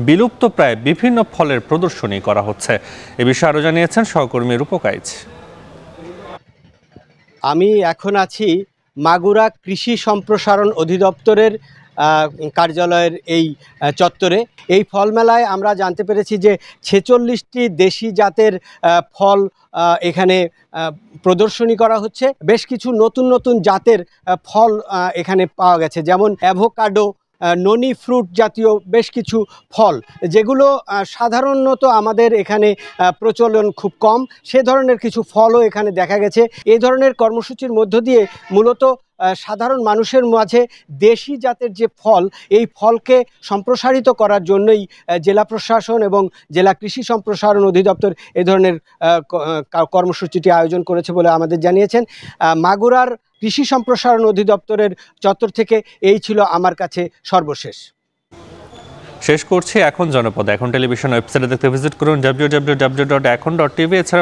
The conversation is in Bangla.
বিলুপ্ত প্রায় বিভিন্ন ফলের প্রদর্শনী করা হচ্ছে। এ বিষয়ে আরও জানিয়েছেন সহকর্মী রূপকাইজ। আমি এখন আছি মাগুরা কৃষি সম্প্রসারণ অধিদপ্তরের কার্যালয়ের এই চত্বরে। এই ফল মেলায় আমরা জানতে পেরেছি যে 46টি দেশি জাতের ফল এখানে প্রদর্শনী করা হচ্ছে। বেশ কিছু নতুন নতুন জাতের ফল এখানে পাওয়া গেছে, যেমন অ্যাভোকাডো, ননি ফ্রুট জাতীয় বেশ কিছু ফল, যেগুলো সাধারণত আমাদের এখানে প্রচলন খুব কম। সে ধরনের কিছু ফলও এখানে দেখা গেছে। এই ধরনের কর্মসূচির মধ্য দিয়ে মূলত সাধারণ মানুষের মাঝে দেশি জাতের যে ফল, এই ফলকে সম্প্রসারিত করার জন্যই জেলা প্রশাসন এবং জেলা কৃষি সম্প্রসারণ অধিদপ্তর এ ধরনের কর্মসূচিটি আয়োজন করেছে বলে আমাদের জানিয়েছেন। মাগুরার কৃষি সম্প্রসারণ অধিদপ্তরের চত্বর থেকে এই ছিল আমার কাছে সর্বশেষ। শেষ করছি এখন জনপদ। এখন টেলিভিশন ওয়েবসাইটে দেখতে ভিজিট করুন www.এখন.tv। এছাড়া